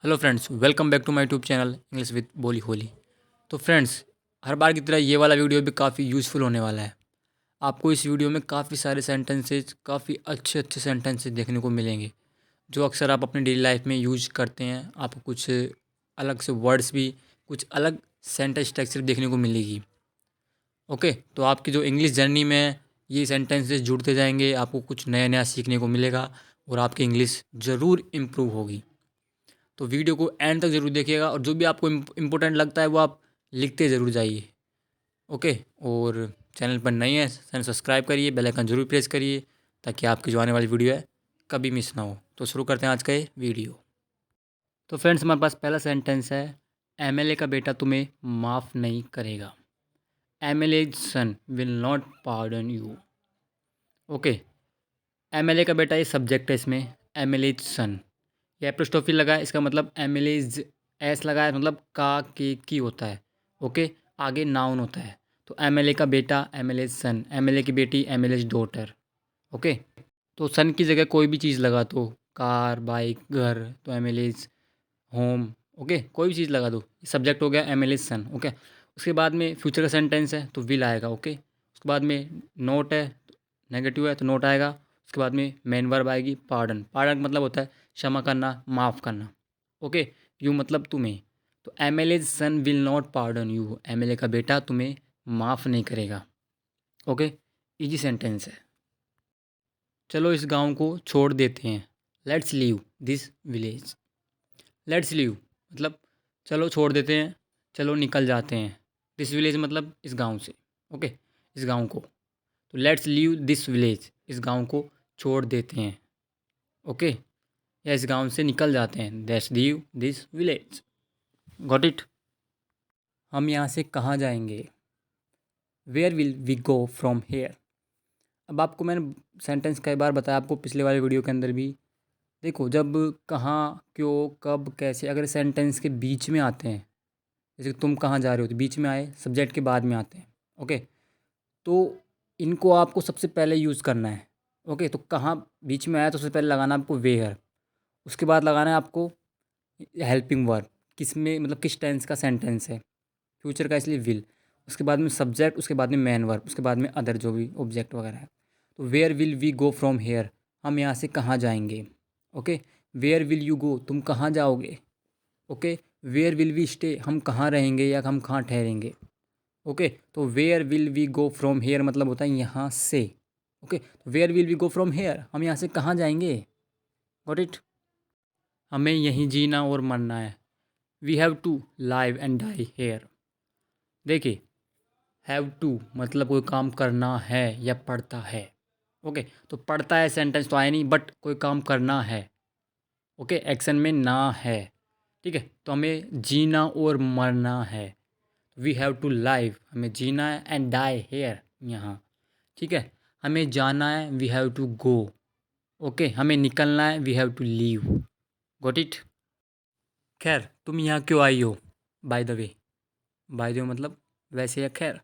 Hello friends, welcome back to my YouTube channel English with बोली होली। तो friends, हर बार की तरह ये वाला वीडियो भी काफ़ी यूज़फुल होने वाला है। आपको इस वीडियो में काफ़ी सारे सेंटेंसेस, काफ़ी अच्छे अच्छे सेंटेंसेस देखने को मिलेंगे जो अक्सर आप अपनी डेली लाइफ में यूज करते हैं। आपको कुछ अलग से वर्ड्स भी, कुछ अलग सेंटेंस स्ट्रक्चर देखने को मिलेगी। ओके, तो आपकी जो इंग्लिश जर्नी में ये सेंटेंसेस जुड़ते जाएंगे, आपको कुछ नया नया सीखने को मिलेगा और आपकी इंग्लिश ज़रूर इम्प्रूव होगी। तो वीडियो को एंड तक ज़रूर देखिएगा और जो भी आपको इम्पोर्टेंट लगता है वो आप लिखते ज़रूर जाइए। ओके, और चैनल पर नए हैं, चैनल सब्सक्राइब करिए, बेल आइकन ज़रूर प्रेस करिए ताकि आपकी जो आने वाली वीडियो है कभी मिस ना हो। तो शुरू करते हैं आज का ये वीडियो। तो फ्रेंड्स, हमारे पास पहला सेंटेंस है, एमएलए का बेटा तुम्हें माफ़ नहीं करेगा। MLA son will not pardon you. Okay, MLA का बेटा ये सब्जेक्ट है, इसमें एमएलए सन, ये एप्रोस्टोफी लगा है, इसका मतलब एमएलएज, एस लगा है मतलब का के की होता है। ओके, आगे नाउन होता है। तो एमएलए का बेटा एमएलएज सन, एमएलए की बेटी एमएलएज डॉटर। ओके, तो सन की जगह कोई भी चीज़ लगा दो, कार, बाइक, घर, तो एमएलएज होम। ओके, कोई भी चीज़ लगा दो, सब्जेक्ट हो गया एमएलएज सन। ओके, उसके बाद में फ्यूचर का सेंटेंस है तो विल आएगा। ओके, उसके बाद में नोट है, नेगेटिव है तो नोट आएगा। उसके बाद में मेन वर्ब आएगी पार्डन। पार्डन मतलब होता है क्षमा करना, माफ़ करना। ओके, यू मतलब तुम्हें। तो MLA son will not pardon you, MLA का बेटा तुम्हें माफ़ नहीं करेगा। ओके, इजी सेंटेंस है। चलो इस गांव को छोड़ देते हैं, let's leave this village. Let's leave मतलब चलो छोड़ देते हैं, चलो निकल जाते हैं। दिस विलेज मतलब इस गांव से। ओके, इस गांव को, तो लेट्स लीव दिस विलेज, इस गांव को छोड़ देते हैं। ओके, या इस गांव से निकल जाते हैं, let's leave this village. Got it. हम यहाँ से कहाँ जाएंगे, where will we go from here. अब आपको मैंने सेंटेंस कई बार बताया, आपको पिछले वाले वीडियो के अंदर भी। देखो, जब कहाँ, क्यों, कब, कैसे अगर सेंटेंस के बीच में आते हैं, जैसे तुम कहाँ जा रहे हो तो बीच में आए, सब्जेक्ट के बाद में आते हैं। ओके, तो इनको आपको सबसे पहले यूज़ करना है। ओके, तो कहाँ बीच में आया तो सबसे पहले लगाना आपको वेयर, उसके बाद लगाना है आपको हेल्पिंग वर्ब, किस में मतलब किस टेंस का सेंटेंस है, फ्यूचर का इसलिए विल। उसके बाद में सब्जेक्ट, उसके बाद में मैन वर्ब, उसके बाद में अदर जो भी ऑब्जेक्ट वगैरह है। तो where will we go from here, हम यहाँ से कहाँ जाएंगे। Okay, where will you go, तुम कहाँ जाओगे। Okay, where will we stay, हम कहाँ रहेंगे या हम कहाँ ठहरेंगे। ओके, तो where will we go from here मतलब होता है यहाँ से। ओके, तो where will we go from here, हम यहाँ से कहाँ जाएंगे। Got it. हमें यहीं जीना और मरना है, we have to live and die here. देखिए, हैव टू मतलब कोई काम करना है या पड़ता है। ओके, तो पड़ता है सेंटेंस तो आया नहीं, बट कोई काम करना है। ओके, एक्शन में ना है। ठीक है, तो हमें जीना और मरना है, वी हैव टू लाइव, हमें जीना है, एंड डाई हेयर, यहाँ। ठीक है, हमें जाना है, we have to go. Okay, हमें निकलना है, we have to leave. Got it. खैर, तुम यहाँ क्यों आई हो, by the way. By the way मतलब वैसे या खैर।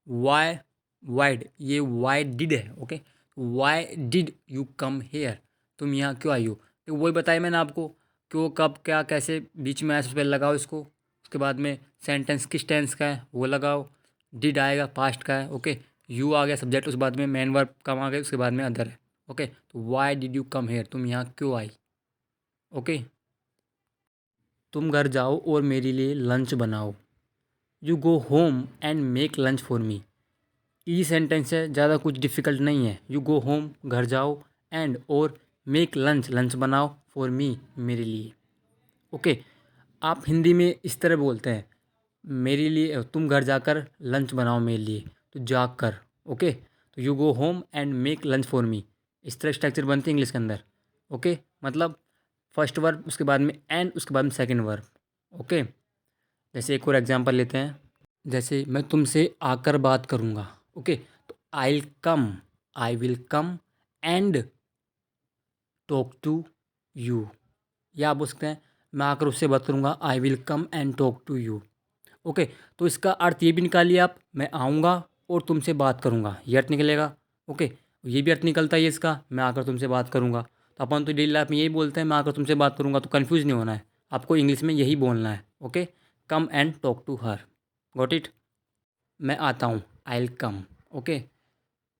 वाई, वाइड, ये वाई डिड है। Okay, why did you come here, तुम यहाँ क्यों आई हो। तो वही बताया मैंने आपको, क्यों, कब, क्या, कैसे, बीच में ऐसे पहले लगाओ इसको। उसके बाद में सेंटेंस किस टेंस का है वो लगाओ। डिड आएगा, पास्ट का है। ओके, यू आ गया सब्जेक्ट, उसके बाद में मेन वर्ब कम आ गया, उसके बाद में अदर है। ओके, तो Y did you come here, तुम यहाँ क्यों आई। ओके, तुम घर जाओ और मेरे लिए लंच बनाओ, you go home and make lunch for me. E sentence है, ज़्यादा कुछ डिफ़िकल्ट नहीं है। यू गो होम, घर जाओ, एंड और मेक लंच, लंच बनाओ, फॉर मी, मेरे लिए। ओके, आप हिंदी में इस तरह बोलते हैं, मेरे लिए, तुम घर जाकर लंच बनाओ मेरे लिए, तो जाग कर। ओके, तो you go home and make lunch for me, इस तरह स्ट्रक्चर बनते हैं इंग्लिश के अंदर। ओके, मतलब फर्स्ट वर्ब, उसके बाद में एंड, उसके बाद में सेकेंड वर्ब। ओके, जैसे एक और एग्जांपल लेते हैं, जैसे मैं तुमसे आकर बात करूँगा। ओके, तो I will come and talk to you, या आप बोल सकते हैं मैं आकर उससे बात करूँगा, I will come and talk to you. Okay, तो इसका अर्थ ये भी निकालिए आप, मैं आऊँगा और तुमसे बात करूँगा, ये अर्थ निकलेगा। ओके, ये भी अर्थ निकलता है ये इसका, मैं आकर तुमसे बात करूँगा। तो अपन तो डेली लाइफ में यही बोलते हैं, मैं आकर तुमसे बात करूँगा, तो कन्फ्यूज़ नहीं होना है। आपको इंग्लिश में यही बोलना है। Okay, come and talk to her. Got it? मैं आता हूँ, आई विल कम। ओके,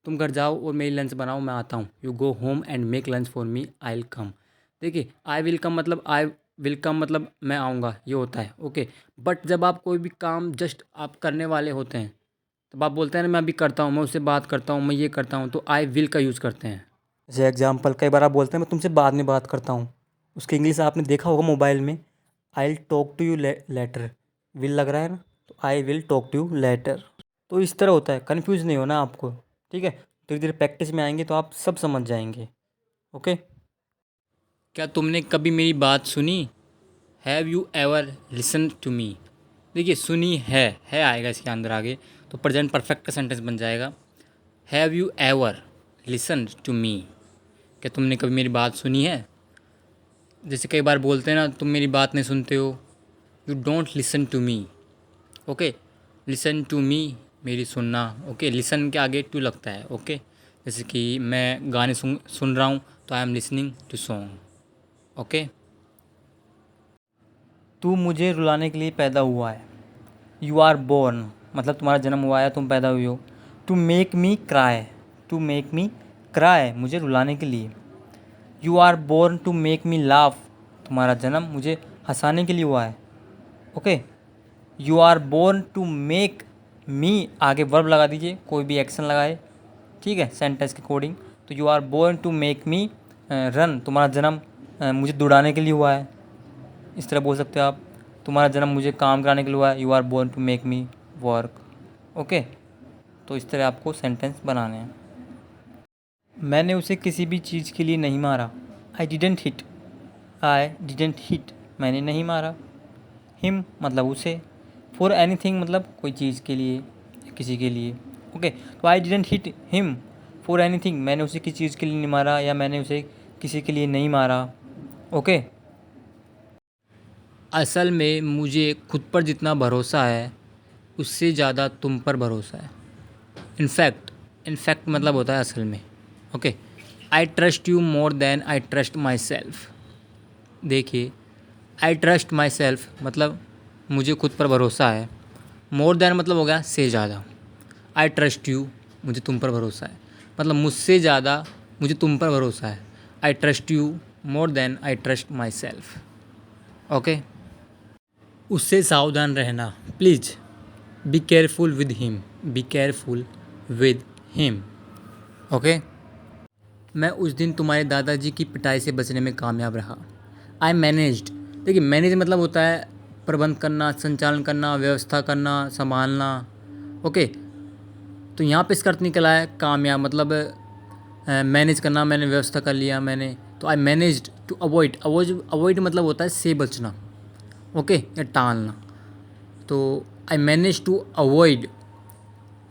तुम घर जाओ और मेरी लंच बनाओ, मैं आता हूँ। You go home and make lunch for me, I will कम। देखिए, आई विल कम मतलब आई विल कम मतलब मैं आऊँगा, ये होता है। ओके, बट जब आप कोई भी काम जस्ट आप करने वाले होते हैं, तब आप बोलते हैं ना मैं अभी करता हूँ, मैं उससे बात करता हूँ, मैं ये करता हूँ, तो आई विल का यूज़ करते हैं। जैसे एग्जाम्पल, कई बार आप बोलते हैं मैं तुमसे बाद में बात करता हूँ, उसकी इंग्लिश आपने देखा होगा मोबाइल में, I will talk to you later. Will लग रहा है ना, तो I will talk to you later. तो इस तरह होता है, कन्फ्यूज़ नहीं होना आपको। ठीक है, धीरे धीरे प्रैक्टिस में आएंगे तो आप सब समझ जाएंगे। ओके, क्या तुमने कभी मेरी बात सुनी? Have you ever listen to me? देखिए, सुनी है आएगा इसके अंदर आगे, तो प्रेजेंट परफेक्ट का सेंटेंस बन जाएगा। Have you ever listen to me? क्या तुमने कभी मेरी बात सुनी है? जैसे कई बार बोलते हैं ना तुम मेरी बात नहीं सुनते हो, you don't listen to me. Okay, listen to me, मेरी सुनना। ओके, लिसन के आगे टू लगता है। ओके, जैसे कि मैं गाने सुन रहा हूँ, तो I am listening to song. Okay, तू मुझे रुलाने के लिए पैदा हुआ है। यू आर बोर्न मतलब तुम्हारा जन्म हुआ है, तुम पैदा हुई हो। To make me cry, to make me cry, मुझे रुलाने के लिए। You are born to make me laugh, तुम्हारा जन्म मुझे हंसाने के लिए हुआ है। Okay, you are born to make me, आगे वर्ब लगा दीजिए, कोई भी एक्शन लगाए। ठीक है, सेंटेंस के अकॉर्डिंग। तो you are born to make me run, तुम्हारा जन्म मुझे दौड़ाने के लिए हुआ है। इस तरह बोल सकते हो आप, तुम्हारा जन्म मुझे काम कराने के लिए हुआ है। You are born to make me work. Okay, तो इस तरह आपको सेंटेंस बनाने हैं। मैंने उसे किसी भी चीज़ के लिए नहीं मारा। I didn't hit, I didn't hit, मैंने नहीं मारा। हिम मतलब उसे। फॉर एनीथिंग मतलब कोई चीज़ के लिए, किसी के लिए। ओके, तो I didn't hit him for anything, मैंने उसे किसी चीज़ के लिए नहीं मारा, या मैंने उसे किसी के लिए नहीं मारा। ओके, असल में मुझे खुद पर जितना भरोसा है, उससे ज़्यादा तुम पर भरोसा है। इनफैक्ट मतलब होता है असल में। Okay, I trust you more than I trust myself. देखिए, आई ट्रस्ट माई सेल्फ मतलब मुझे खुद पर भरोसा है। मोर देन मतलब हो गया से ज़्यादा। आई ट्रस्ट यू, मुझे तुम पर भरोसा है, मतलब मुझसे ज़्यादा मुझे तुम पर भरोसा है। I trust you more than I trust myself. Okay, उससे सावधान रहना, please. Be careful with him, be careful with him. Okay, मैं उस दिन तुम्हारे दादाजी की पिटाई से बचने में कामयाब रहा। आई मैनेज्ड, देखिए मैनेज मतलब होता है प्रबंध करना, संचालन करना, व्यवस्था करना, संभालना। ओके, तो यहाँ पे इसका अर्थ निकला है कामयाब, मतलब मैनेज करना, मैंने व्यवस्था कर लिया मैंने। तो I managed to avoid, avoid मतलब होता है से बचना। ओके, या टालना। तो आई मैनेज टू अवॉइड,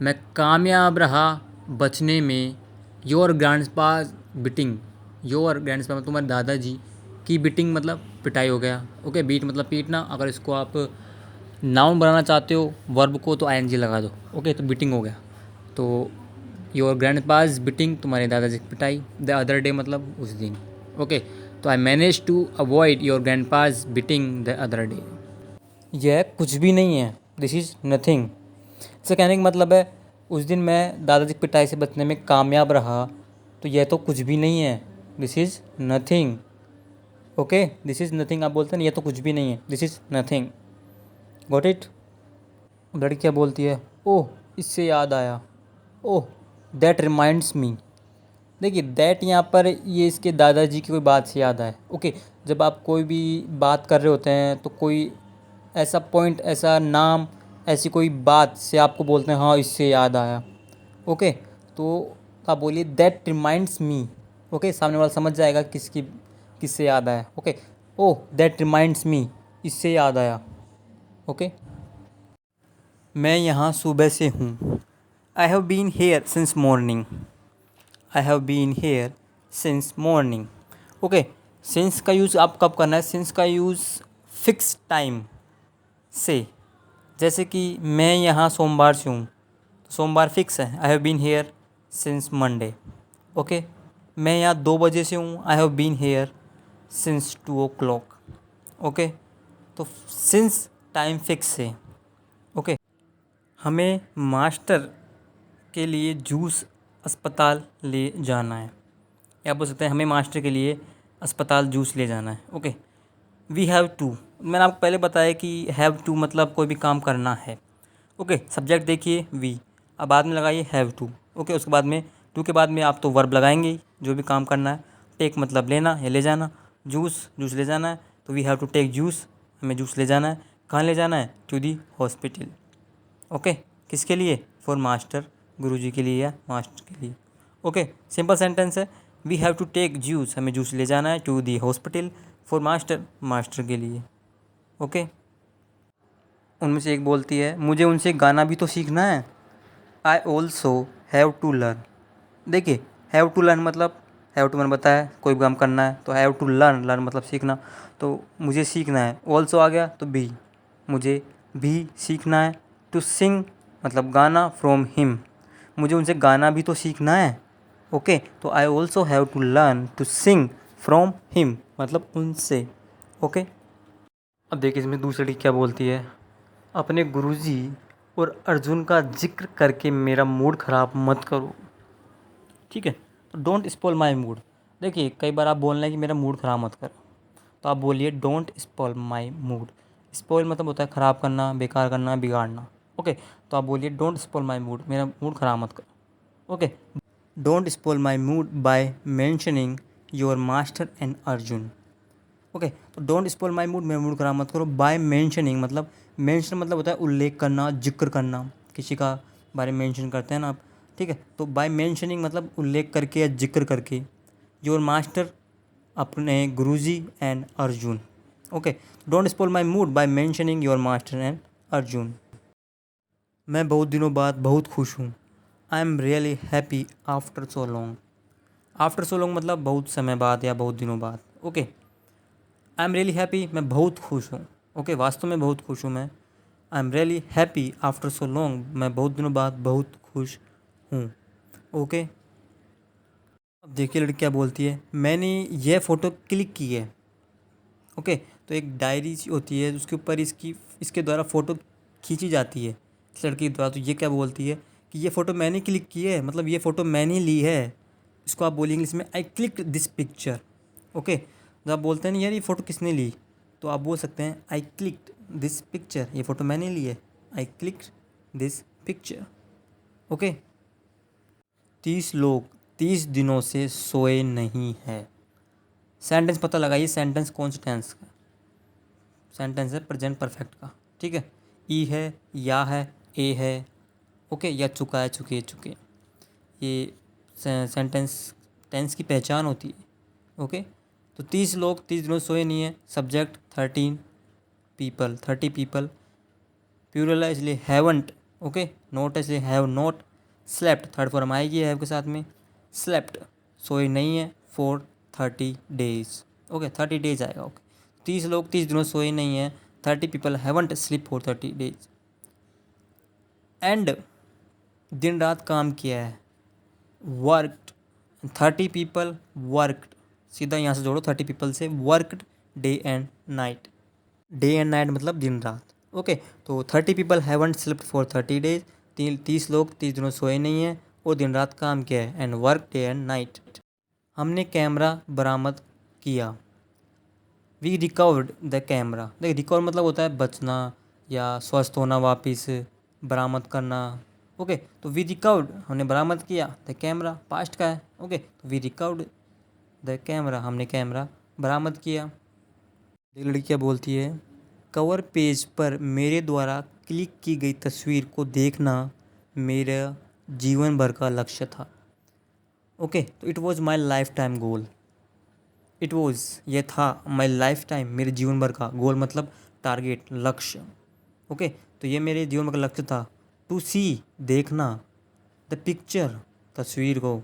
मैं कामयाब रहा बचने में। Your grandpa's beating, your grandpa मतलब तुम्हारे दादाजी की बिटिंग मतलब पिटाई हो गया। ओके, बीट मतलब पीटना। अगर इसको आप नाउन बनाना चाहते हो वर्ब को, तो आईएनजी लगा दो। ओके, तो बिटिंग हो गया। तो योर ग्रैंडपाज बिटिंग, तुम्हारे दादाजी की पिटाई। द अदर डे मतलब उस दिन। ओके, तो I manage to avoid your grandpa's beating the other day. यह कुछ भी नहीं है, दिस इज़ नथिंग। इससे कहने का मतलब है उस दिन मैं दादाजी की पिटाई से बचने में कामयाब रहा, तो यह तो कुछ भी नहीं है, this is nothing. Okay, this is nothing आप बोलते हैं, यह तो कुछ भी नहीं है, this is nothing. Got it? लड़कियाँ बोलती है, ओह इससे याद आया, ओह दैट रिमाइंड्स मी। देखिए दैट यहाँ पर ये इसके दादाजी की कोई बात से याद आए। ओके, जब आप कोई भी बात कर रहे होते हैं तो कोई ऐसा पॉइंट, ऐसा नाम, ऐसी कोई बात से आपको बोलते हैं हाँ इससे याद आया। ओके, तो आप बोलिए दैट रिमाइंड्स मी। ओके, सामने वाला समझ जाएगा किससे याद आया। Okay, oh that reminds me, इससे याद आया। ओके, मैं यहाँ सुबह से हूँ। I have been here since morning, I have been here since morning. Okay, since का यूज़ आप कब करना है? सिंस का यूज़ फिक्स टाइम से, जैसे कि मैं यहाँ सोमवार से हूँ, तो सोमवार फिक्स है, I have been here since Monday. Okay, मैं यहाँ 2 बजे से हूँ, I have been here since 2 o'clock। Okay, तो सिंस टाइम फिक्स है। ओके, हमें मास्टर के लिए जूस अस्पताल ले जाना है, या बोल सकते हैं हमें मास्टर के लिए अस्पताल जूस ले जाना है। ओके, वी हैव टू, मैंने आपको पहले बताया कि हैव टू मतलब कोई भी काम करना है। ओके, सब्जेक्ट देखिए वी, अब बाद में लगाइए हैव टू। ओके, उसके बाद में टू के बाद में आप तो वर्ब लगाएंगे ही, जो भी काम करना है। टेक मतलब लेना या ले जाना, जूस जूस ले जाना है, तो we have to take juice, हमें जूस ले जाना है। कहाँ ले जाना है? To the hospital. ओके, किसके लिए? फॉर मास्टर, गुरुजी के लिए या मास्टर के लिए। ओके, सिंपल सेंटेंस है, we have to take juice, हमें जूस ले जाना है, to the hospital, for master, master के लिए। ओके, उनमें से एक बोलती है मुझे उनसे गाना भी तो सीखना है। I also have to learn. देखिए, हैव टू लर्न मतलब, हैव टू मैंने बताया कोई भी काम करना है, तो हैव टू लर्न, लर्न मतलब सीखना, तो मुझे सीखना है। ऑल्सो आ गया तो भी, मुझे भी सीखना है। टू सिंग मतलब गाना, फ्रॉम हिम, मुझे उनसे गाना भी तो सीखना है। ओके, तो I also have to learn to sing from him मतलब उनसे। ओके, अब देखिए इसमें दूसरी क्या बोलती है, अपने गुरुजी और अर्जुन का जिक्र करके मेरा मूड ख़राब मत करो। ठीक है, तो डोंट स्पॉइल माई मूड। देखिए कई बार आप बोल रहे हैं कि मेरा मूड ख़राब मत करो, तो आप बोलिए don't spoil my mood. Spoil मतलब होता है ख़राब करना, बेकार करना, बिगाड़ना। ओके, तो आप बोलिए डोंट स्पॉइल माई मूड, मेरा मूड ख़राब मत करो। Okay, don't spoil my mood by mentioning your master and Arjun. Okay, तो डोंट स्पॉइल माई मूड, मेरा मूड ख़राब मत करो बाय मेंशनिंग मतलब, मेंशन मतलब होता है उल्लेख करना, जिक्र करना, किसी का बारे में मेंशन करते हैं ना आप। ठीक है, तो बाय मेंशनिंग मतलब उल्लेख करके या जिक्र करके, योर मास्टर अपने guruji and Arjun. Okay, don't spoil my mood by mentioning your master and Arjun. मैं बहुत दिनों बाद बहुत खुश हूँ। I am really happy after so long. After so long मतलब बहुत समय बाद या बहुत दिनों बाद। Okay, I am really happy, मैं बहुत खुश हूँ। ओके, वास्तव में बहुत खुश हूँ मैं। आई am really happy after so long, मैं बहुत दिनों बाद बहुत खुश हूँ। ओके, अब देखिए लड़की क्या बोलती है, मैंने यह फ़ोटो क्लिक की है। ओके, तो एक डायरी होती है उसके ऊपर इसके द्वारा फ़ोटो खींची जाती है इस लड़की के द्वारा। तो ये क्या बोलती है कि ये फ़ोटो मैंने क्लिक की है, मतलब ये फ़ोटो मैंने ली है। इसको आप बोलिए इंग्लिश में, आई क्लिक्ड दिस पिक्चर। ओके, जब आप बोलते हैं ना यार ये फ़ोटो किसने ली, तो आप बोल सकते हैं आई क्लिक्ड दिस पिक्चर, ये फ़ोटो मैंने ली है, आई क्लिक्ड दिस पिक्चर। ओके, 30 लोग 30 दिनों से सोए नहीं है। सेंटेंस पता लगाइए, सेंटेंस कौन से टेंस का सेंटेंस है? प्रेजेंट परफेक्ट का। ठीक है, ई है, या है, ए है। ओके, या चुका है, चुके चुके, ये सेंटेंस टेंस की पहचान होती है। ओके, तो 30 लोग 30 दिनों सोए नहीं है। Subject 13 people, 30 people. प्लूरल है इसलिए हैवंट। ओके, नोट है इसलिए have not. Slept third form आएगी हैव के साथ में। स्लेप्ट सोए नहीं है फॉर 30 डेज। ओके, 30 डेज आएगा। ओके, 30 लोग 30 दिनों सोए नहीं हैं। 30 people haven't sleep for 30 days. And दिन रात काम किया है। वर्कड 30 पीपल वर्कड, सीधा यहाँ से जोड़ो 30 पीपल से। Worked day and night, day and night मतलब दिन रात। ओके, तो 30 people haven't slipped for 30 days, 30 लोग 30 दिनों सोए नहीं हैं और दिन रात काम किया है। And work day and night. हमने कैमरा बरामद किया। We recovered the camera. देखिए रिकवर मतलब होता है बचना या स्वस्थ होना, वापस बरामद करना। ओके, तो वी रिकवर्ड हमने बरामद किया, द कैमरा पास्ट का है। ओके, तो वी रिकवर्ड द कैमरा, हमने कैमरा बरामद किया। एक लड़की क्या बोलती है, कवर पेज पर मेरे द्वारा क्लिक की गई तस्वीर को देखना मेरा जीवन भर का लक्ष्य था। ओके, तो it was my life time goal. It was ये था, माई लाइफ टाइम मेरे जीवन भर का, गोल मतलब टारगेट, लक्ष्य। ओके, तो ये मेरे जीवन भर का लक्ष्य था। टू सी देखना, द पिक्चर तस्वीर को,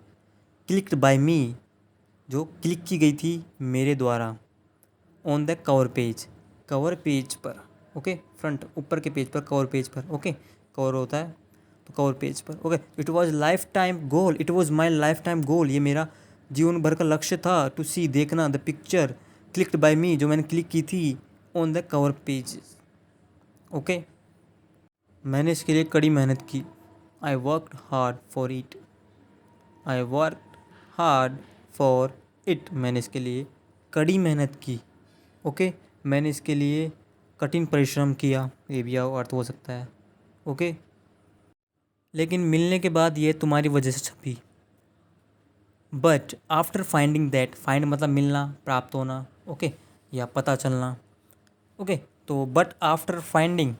क्लिक्ड बाय मी जो क्लिक की गई थी मेरे द्वारा, on the cover page, cover page पर। ओके, फ्रंट ऊपर के पेज पर, कवर पेज पर। ओके, कवर होता है तो कवर पेज पर। Okay, it was lifetime goal, it was my lifetime goal, ये मेरा जीवन भर का लक्ष्य था। टू सी देखना, द पिक्चर क्लिक्ड बाय मी जो मैंने क्लिक की थी on the cover pages. Okay, मैंने इसके लिए कड़ी मेहनत की। I worked hard for it. I worked hard for it, मैंने इसके लिए कड़ी मेहनत की। ओके, मैंने इसके लिए कठिन परिश्रम किया, ये भी अर्थ हो सकता है। ओके, लेकिन मिलने के बाद ये तुम्हारी वजह से छपी। But after finding that, find मतलब मिलना, प्राप्त होना, ओके, या पता चलना। ओके, तो बट आफ्टर फाइंडिंग,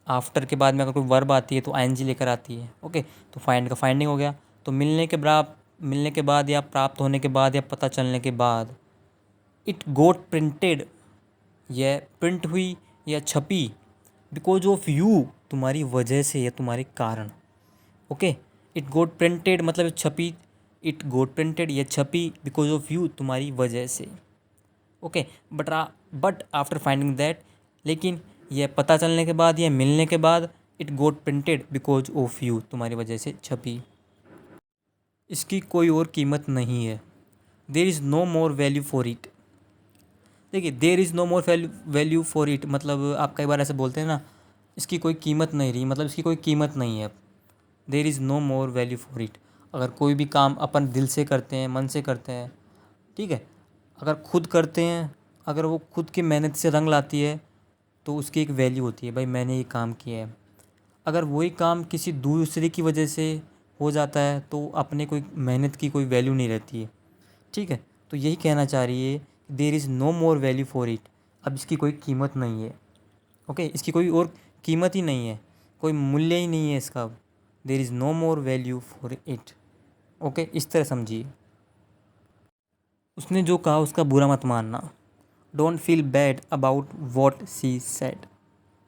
आफ्टर के बाद में अगर कोई वर्ब आती है तो आईएनजी लेकर आती है। ओके, तो फाइंड का फाइंडिंग हो गया। तो मिलने के बाद या प्राप्त होने के बाद या पता चलने के बाद, इट गोट प्रिंटेड, यह प्रिंट हुई या छपी, बिकॉज ऑफ यू, तुम्हारी वजह से या तुम्हारे कारण। ओके, इट गोट प्रिंटेड मतलब छपी, इट गोट प्रिंटेड या छपी बिकॉज ऑफ यू, तुम्हारी वजह से। Okay, but after finding that, लेकिन यह पता चलने के बाद या मिलने के बाद, it got printed because of you, तुम्हारी वजह से छपी। इसकी कोई और कीमत नहीं है। There is no more value for it. देखिए, there is no more value for it मतलब आप कई बार ऐसे बोलते हैं ना, इसकी कोई कीमत नहीं रही, मतलब इसकी कोई कीमत नहीं है। There is no more value for it, अगर कोई भी काम अपन दिल से करते हैं, मन से करते हैं, ठीक है, अगर खुद करते हैं, अगर वो खुद की मेहनत से रंग लाती है तो उसकी एक वैल्यू होती है, भाई मैंने ये काम किया है। अगर वही काम किसी दूसरे की वजह से हो जाता है तो अपने कोई मेहनत की कोई वैल्यू नहीं रहती है। ठीक है, तो यही कहना चाह रही है, there is no more value for it, अब इसकी कोई कीमत नहीं है। ओके, इसकी कोई और कीमत ही नहीं है, कोई मूल्य ही नहीं है इसका। There is no more value for it. Okay, इस तरह समझिए। उसने जो कहा उसका बुरा मत मानना। Don't feel bad about what she said.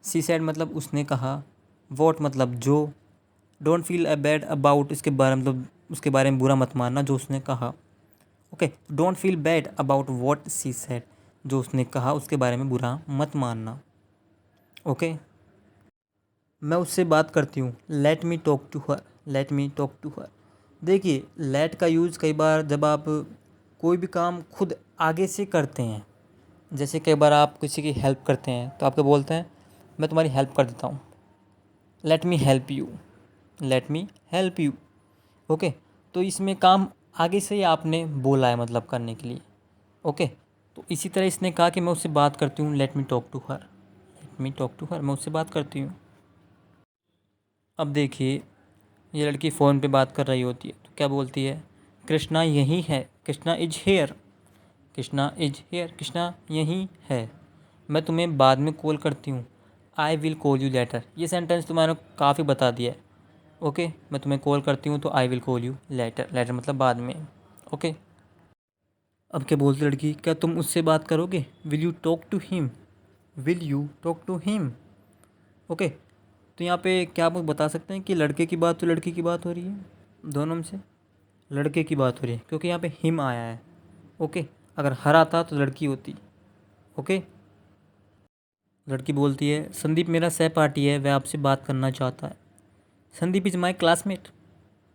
She said मतलब उसने कहा, वॉट मतलब जो, डोंट फील बैड अबाउट इसके बारे मतलब उसके बारे में बुरा मत मानना जो उसने कहा। Okay, don't feel bad about what she said, जो उसने कहा उसके बारे में बुरा मत मानना। ओके, मैं उससे बात करती हूँ। Let me talk to her, let me talk to her. देखिए, लेट का यूज़ कई बार जब आप कोई भी काम खुद आगे से करते हैं, जैसे कई बार आप किसी की हेल्प करते हैं तो आपको बोलते हैं मैं तुम्हारी हेल्प कर देता हूँ, let me help you, let me help you. Okay, तो इसमें काम आगे से ही आपने बोला है मतलब करने के लिए। ओके, तो इसी तरह इसने कहा कि मैं उससे बात करती हूँ, let me talk to her, let me talk to her, मैं उससे बात करती हूँ। अब देखिए, ये लड़की फ़ोन पे बात कर रही होती है तो क्या बोलती है, कृष्णा यहीं है, Krishna is here, Krishna is here, Krishna यहीं है, मैं तुम्हें बाद में कॉल करती हूँ, आई विल कॉल यू लेटर। ये सेंटेंस तुम्हारा काफ़ी बता दिया है। ओके, मैं तुम्हें कॉल करती हूँ तो I will call you later, later मतलब बाद में। ओके, अब क्या बोलती लड़की, क्या तुम उससे बात करोगे, will you talk to him, will you talk to him. Okay, तो यहाँ पे क्या आप बता सकते हैं कि लड़के की बात तो लड़की की बात हो रही है, दोनों में से लड़के की बात हो रही है क्योंकि यहाँ पे हिम आया है। ओके, अगर हर आता तो लड़की होती। ओके, लड़की बोलती है, संदीप मेरा सहपाठी है, वह आपसे बात करना चाहता है। Sandeep is my classmate,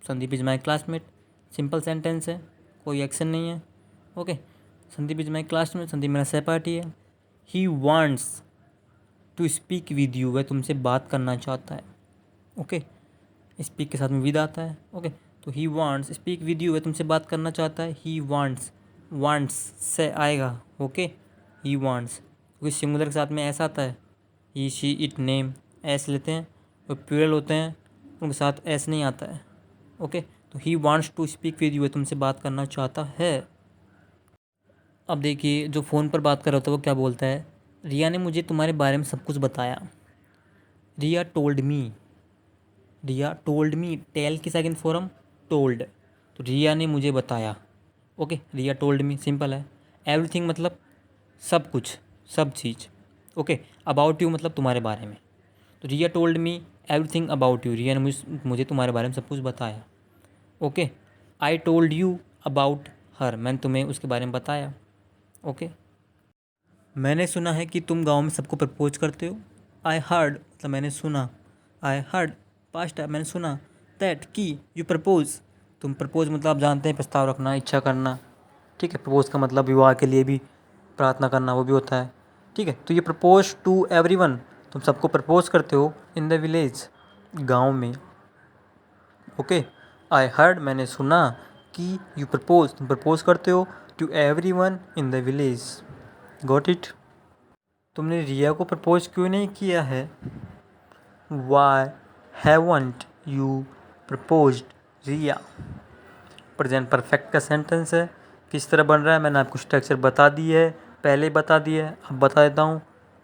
Sandeep is my classmate, simple sentence है, कोई एक्शन नहीं है। Okay, Sandeep is my classmate, Sandeep मेरा सहपाठी है। He wants to speak with you, वह तुमसे बात करना चाहता है। ओके, स्पीक के साथ में विद आता है। ओके, तो he wants speak with you, वह तुमसे बात करना चाहता है। ही वांट्स, वांट्स से आएगा। ओके, ही वांट्स, क्योंकि सिंगुलर के साथ में ऐसा आता है, ही शी इट नेम एस लेते हैं, और प्लूरल होते हैं उनके साथ एस नहीं आता है। ओके, तो he wants to speak with you, वह तुमसे बात करना चाहता है। अब देखिए, जो फ़ोन पर बात कर रहा था वो क्या बोलता है, रिया ने मुझे तुम्हारे बारे में सब कुछ बताया। रिया टोल्ड मी, रिया टोल्ड मी, टेल की सेकंड फॉर्म टोल्ड, तो रिया ने मुझे बताया। ओके, रिया टोल्ड मी सिंपल है। एवरीथिंग मतलब सब कुछ, सब चीज़। ओके, अबाउट यू मतलब तुम्हारे बारे में, तो Riya told me everything about you, Riya ने मुझे तुम्हारे बारे में सब कुछ बताया। Okay, I told you about her, मैंने तुम्हें उसके बारे में बताया। ओके, मैंने सुना है कि तुम गांव में सबको प्रपोज करते हो। आई हर्ड मतलब मैंने सुना, आई हर्ड पास्ट है, मैंने सुना, दैट कि यू प्रपोज, तुम प्रपोज मतलब आप जानते हैं प्रस्ताव रखना, इच्छा करना। ठीक है, प्रपोज का मतलब विवाह के लिए भी प्रार्थना करना वो भी होता है। ठीक है। तो ये प्रपोज टू एवरीवन, तुम सबको प्रपोज करते हो इन द विलेज, गांव में। ओके। आई हर्ड, मैंने सुना कि यू प्रपोज, तुम प्रपोज करते हो to everyone in the village. Got it. तुमने रिया को प्रपोज क्यों नहीं किया है? Why haven't you proposed Riya. Present perfect का सेंटेंस है। किस तरह बन रहा है मैंने आपको स्ट्रक्चर बता दी है, पहले ही बता दिया है, अब बता देता हूँ।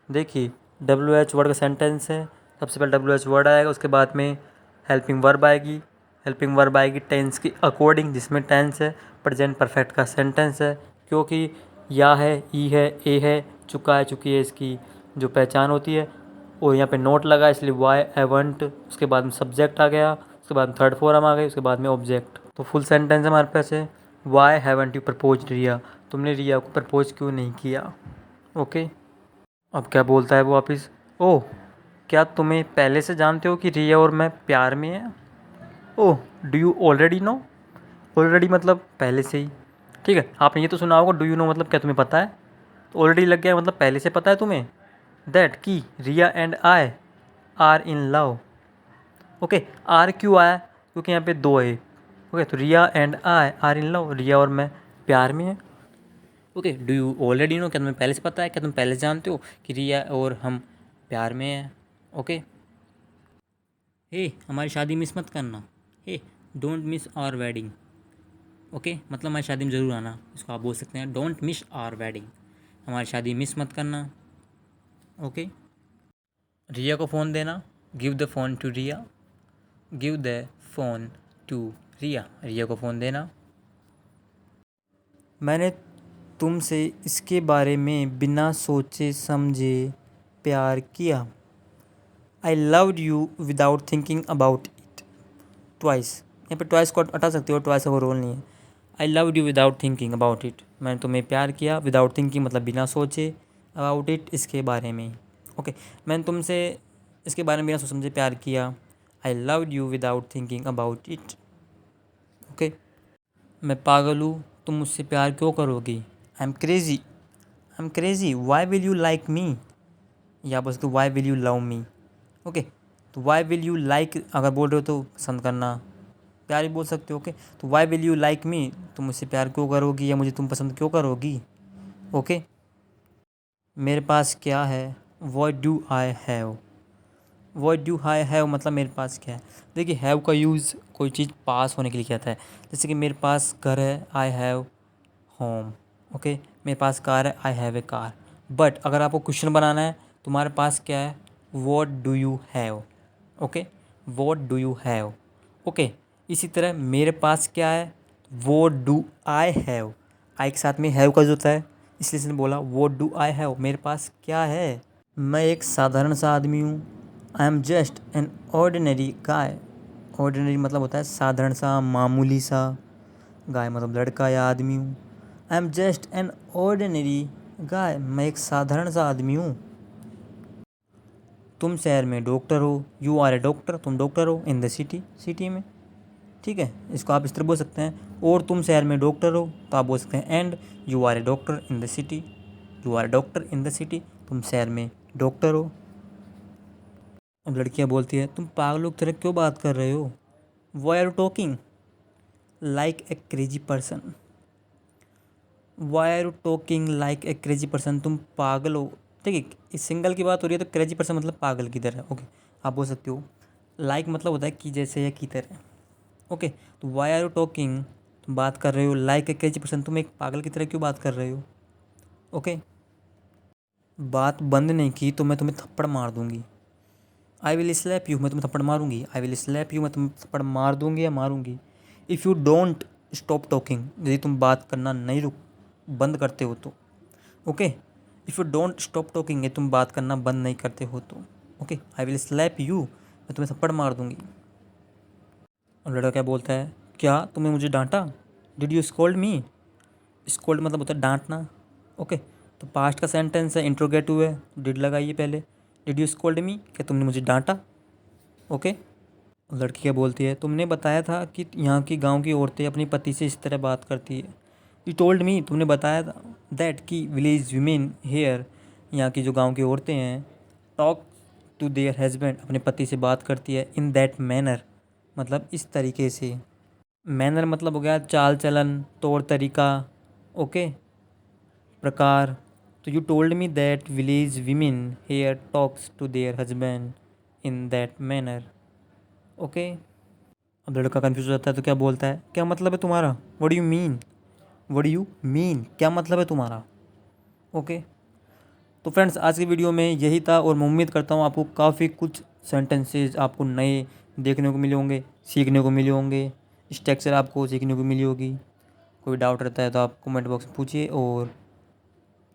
देखिए, डब्ल्यू एच वर्ड का सेंटेंस है। सबसे पहले डब्ल्यू एच वर्ड आएगा, उसके बाद में हेल्पिंग वर्ब आएगी। हेल्पिंग वर्ब आएगी टेंस के अकॉर्डिंग, जिसमें टेंस है। प्रेजेंट परफेक्ट का सेंटेंस है, क्योंकि या है, ई है, ए है, चुका है, चुकी है, इसकी जो पहचान होती है। और यहाँ पे नोट लगा, इसलिए वाई एवंट, उसके बाद में सब्जेक्ट आ गया, उसके बाद में थर्ड फॉर्म आ गई, उसके बाद में ऑब्जेक्ट। तो फुल सेंटेंस हमारे पास है, वाई हैवंट यू प्रपोज रिया, तुमने रिया को प्रपोज क्यों नहीं किया। ओके। अब क्या बोलता है वो वापिस, ओह क्या तुम्हें पहले से जानते हो कि रिया और मैं प्यार में हैं। Oh do you already know. Already मतलब पहले से ही। ठीक है, आपने ये तो सुना होगा, डू यू नो मतलब क्या तुम्हें पता है। तो ऑलरेडी लग गया मतलब पहले से पता है तुम्हें। दैट कि Riya and I are in love. Okay, R क्यों आया, क्योंकि यहाँ पे दो है। ओके, तो Riya and I are in love, Riya और मैं प्यार में हैं। Okay, do you already know, क्या तुम्हें पहले से पता है, क्या तुम पहले से जानते हो कि रिया और हम प्यार में हैं। ओके। हे हमारी शादी मिस मत करना। Hey don't miss our wedding. Okay, मतलब हमारी शादी में ज़रूर आना, इसको आप बोल सकते हैं डोंट मिस आवर वेडिंग, हमारी शादी मिस मत करना। ओके। रिया को फ़ोन देना, give the phone to Riya. Give the phone to Riya, Riya को फ़ोन देना। मैंने तुमसे इसके बारे में बिना सोचे समझे प्यार किया। I loved you without thinking about it twice. यहाँ पे ट्वाइस को हटा सकते हो, ट्वाइस का वो रोल नहीं है। आई loved you without thinking about it, मैंने तुम्हें प्यार किया, विदाउट थिंकिंग मतलब बिना सोचे, अबाउट इट इसके बारे में। ओके, मैंने तुमसे इसके बारे में बिना सोचे समझे प्यार किया। I loved you without thinking about it. Okay. मैं पागल हूँ, तुम मुझसे प्यार क्यों करोगी। I am crazy. I am crazy why will you like me, या बस तो why will you love me. Okay, तो वाई विल यू लाइक अगर बोल रहे हो तो पसंद करना, प्यार ही बोल सकते हो। ओके, तो why will you like me, तुम मुझसे प्यार क्यों करोगी या मुझे तुम पसंद क्यों करोगी। ओके। मेरे पास क्या है, what do I have. What do I have मतलब मेरे पास क्या है। देखिए, हैव का यूज़ कोई चीज़ पास होने के लिए किया था, जैसे कि मेरे पास घर है, आई हैव होम। ओके, मेरे पास कार है, I have a car. But अगर आपको क्वेश्चन बनाना है, तुम्हारे पास क्या है, what do you have. Okay, what do you have. Okay, इसी तरह मेरे पास क्या है, वॉट डू आई हैव। आई के साथ में हैव का जो होता है, इसलिए इसने बोला वॉट डू आई हैव, मेरे पास क्या है। मैं एक साधारण सा आदमी हूँ। I am just an ordinary guy. Ordinary मतलब होता है साधारण सा, मामूली सा। गाय मतलब लड़का या आदमी हूँ। I am just an ordinary guy, मैं एक साधारण सा आदमी हूँ। तुम शहर में डॉक्टर हो, यू आर ए डॉक्टर, तुम डॉक्टर हो इन द सिटी, सिटी में। ठीक है, इसको आप इस तरह बोल सकते हैं। और तुम शहर में डॉक्टर हो तो आप बोल सकते हैं and you are a doctor in the city. You are a doctor in the city, तुम शहर में डॉक्टर हो। अब लड़कियाँ बोलती है, तुम पागलों की तरह क्यों बात कर रहे हो। Why are you talking like a crazy person. Why are you talking like a crazy person, तुम पागल हो। ठीक है, इस सिंगल की बात हो रही है तो क्रेजी पर्सन मतलब पागल की तरह। ओके, आप बोल सकते हो। लाइक मतलब होता है कि जैसे या की तरह। ओके, तो वाई आर यू टॉकिंग, तुम बात कर रहे हो लाइक ए क्रेजी पर्सन, तुम एक पागल की तरह क्यों बात कर रहे हो। ओके, बात बंद नहीं की तो मैं तुम्हें थप्पड़ मार दूंगी। आई विल स्लैप यू, मैं तुम्हें थप्पड़ मारूंगी। आई विल स्लैप यू, मैं तुम्हें थप्पड़ मार दूंगी या मारूंगी। If you don't stop talking, यदि तुम बात करना नहीं रुक बंद करते हो तो। Okay, if you don't stop talking, ये तुम बात करना बंद नहीं करते हो तो। Okay, I will slap you, मैं तुम्हें थप्पड़ मार दूंगी। और लड़का क्या बोलता है, क्या तुमने मुझे डांटा। Did you scold me. Scold मतलब होता है डांटना। ओके, तो पास्ट का सेंटेंस है, इंट्रोगेटिव है, डिड लगाइए पहले। डिड यू स्कोल्ड मी, क्या तुमने मुझे डांटा। ओके। लड़की क्या बोलती है, तुमने बताया था कि यहाँ की गांव की औरतें अपने पति से इस तरह बात करती है। यू टोल्ड मी, तुमने बताया था दैट कि विलेज वीमेन हेयर यहाँ की जो गांव की औरतें हैं, टॉक टू देयर हस्बैंड, अपने पति से बात करती है, इन दैट मैनर मतलब इस तरीके से। मैनर मतलब हो गया चाल चलन, तौर तरीका, ओके, प्रकार। तो you told me that village women here talks to their husband in that manner, okay. अब लड़का कंफ्यूज हो जाता है तो क्या बोलता है, क्या मतलब है तुम्हारा, what do you mean, what do you mean, क्या मतलब है तुम्हारा, ओके। तो फ्रेंड्स आज की वीडियो में यही था और मैं उम्मीद करता हूँ आपको काफ़ी कुछ सेंटेंसेस आपको नए देखने को मिले होंगे, सीखने को मिले होंगे, स्ट्रक्चर आपको सीखने को मिली होगी। कोई डाउट रहता है तो आप कमेंट बॉक्स में पूछिए और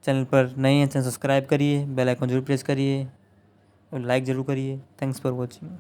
चैनल पर नए हैं चैनल सब्सक्राइब करिए, बेल आइकन जरूर प्रेस करिए और लाइक ज़रूर करिए। Thanks for watching.